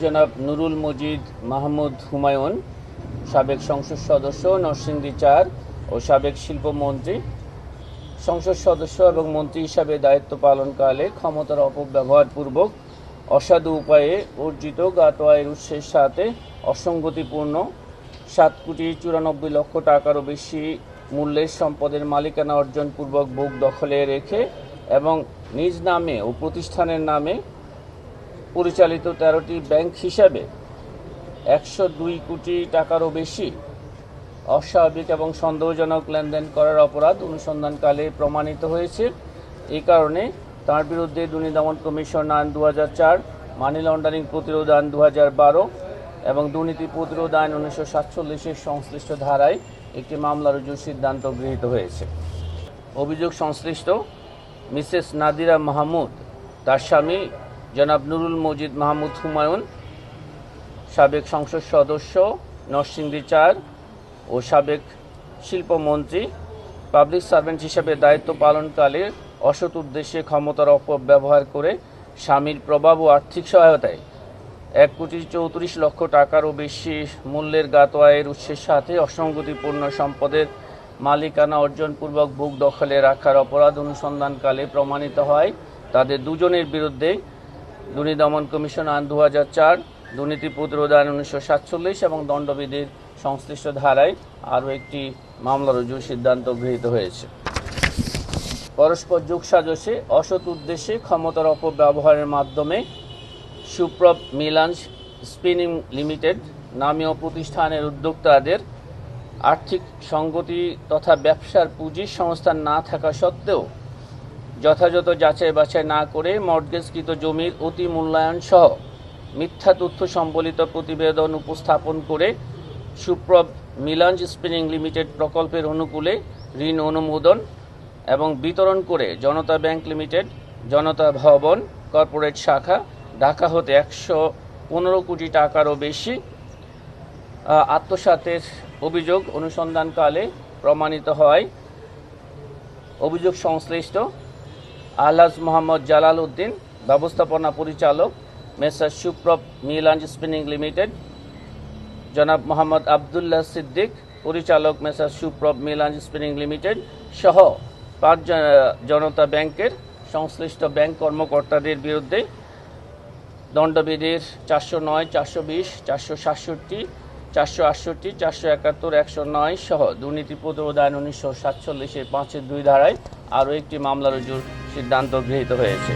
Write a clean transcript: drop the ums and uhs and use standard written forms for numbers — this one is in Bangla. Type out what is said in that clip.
জনাব নুরুল মজিদ মাহমুদ হুমায়ুন, সাবেক সংসদ সদস্য নরসিংদী ৪ ও সাবেক শিল্পমন্ত্রী, সংসদ সদস্য এবং মন্ত্রী হিসাবে দায়িত্ব পালনকালে ক্ষমতার অপব্যবহারপূর্বক অসাধু উপায়ে অর্জিত জ্ঞাত আয়ের উৎসের সাথে অসঙ্গতিপূর্ণ 7,94,00,000 টাকারও বেশি মূল্যের সম্পদের মালিকানা অর্জনপূর্বক বুক দখলে রেখে এবং নিজ নামে ও প্রতিষ্ঠানের নামে পরিচালিত 13টি ব্যাংক হিসাবে 102 কোটি টাকারও বেশি অস্বাভাবিক এবং সন্দেহজনক লেনদেন করার অপরাধ অনুসন্ধানকালে প্রমাণিত হয়েছে। এই কারণে তার বিরুদ্ধে দুর্নীতি দমন কমিশন আইন 2004, মানি লন্ডারিং প্রতিরোধ আইন 2012 এবং দুর্নীতি প্রতিরোধ আইন 1947-এর সংশ্লিষ্ট ধারায় একটি মামলা রুজুর সিদ্ধান্ত গৃহীত হয়েছে। অভিযোগ সংশ্লিষ্ট মিসেস নাদিরা মাহমুদ, তার স্বামী জনাব নুরুল মজিদ মাহমুদ হুমায়ুন, সাবেক সংসদ সদস্য নরসিংদী ৪ ও সাবেক শিল্পমন্ত্রী, পাবলিক সার্ভেন্ট হিসেবে দায়িত্ব পালনকালে অসৎ উদ্দেশ্যে ক্ষমতার অপব্যবহার করে স্বামীর প্রভাব ও আর্থিক সহায়তায় 1,34,00,000 টাকারও বেশি মূল্যের জ্ঞাত আয়ের উৎসের সাথে অসঙ্গতিপূর্ণ সম্পদের মালিকানা অর্জনপূর্বক বুক দখলে রাখার অপরাধ অনুসন্ধানকালে প্রমাণিত হয়। তাদের দুজনের বিরুদ্ধে দুর্নীতি দমন কমিশন আইন 2004, দুর্নীতি প্রতিরোধ আইন 1947 এবং দণ্ডবিধির সংশ্লিষ্ট ধারায় আরও একটি মামলা রুজুর সিদ্ধান্ত গৃহীত হয়েছে। পরস্পর যোগসাজশে অসৎ উদ্দেশ্যে ক্ষমতার অপব্যবহারের মাধ্যমে সুপ্রভ মিলাঞ্জ স্পিনিং লিমিটেড নামীয় প্রতিষ্ঠানের উদ্যোক্তাদের আর্থিক সঙ্গতি তথা ব্যবসার পুঁজির সংস্থান না থাকা সত্ত্বেও যথাযথ যাচাই বাছাই না করে মর্টগেজকৃত জমির অতি মূল্যায়ন সহ মিথ্যা তথ্য সম্বলিত প্রতিবেদন উপস্থাপন করে সুপ্রভ মিলাঞ্জ স্পিনিং লিমিটেড প্রকল্পের অনুকূলে ঋণ অনুমোদন এবং বিতরণ করে জনতা ব্যাংক লিমিটেড, জনতা ভবন কর্পোরেট শাখা, ঢাকা হতে 115 কোটি টাকারও বেশি আত্মসাতের অভিযোগ অনুসন্ধানকালে প্রমাণিত হয়। অভিযোগ সংশ্লিষ্ট আলহাজ মোহাম্মদ জালাল উদ্দিন, ব্যবস্থাপনা পরিচালক মেসার্স সুপ্রভ মিলাঞ্জ স্পিনিং লিমিটেড, জনাব মোহাম্মদ আবদুল্লাহ সিদ্দিক, পরিচালক মেসার্স সুপ্রভ মিলাঞ্জ স্পিনিং লিমিটেড সহ 5 জনতা ব্যাংকের সংশ্লিষ্ট ব্যাংক কর্মকর্তাদের বিরুদ্ধে দণ্ডবিধির 409, 420, 467, 468, 471, 109 সহ দুর্নীতি প্রতিরোধ আইন 1947-এর 5-2 ধারায় আরও একটি মামলা রুজুর সিদ্ধান্ত গৃহীত হয়েছে।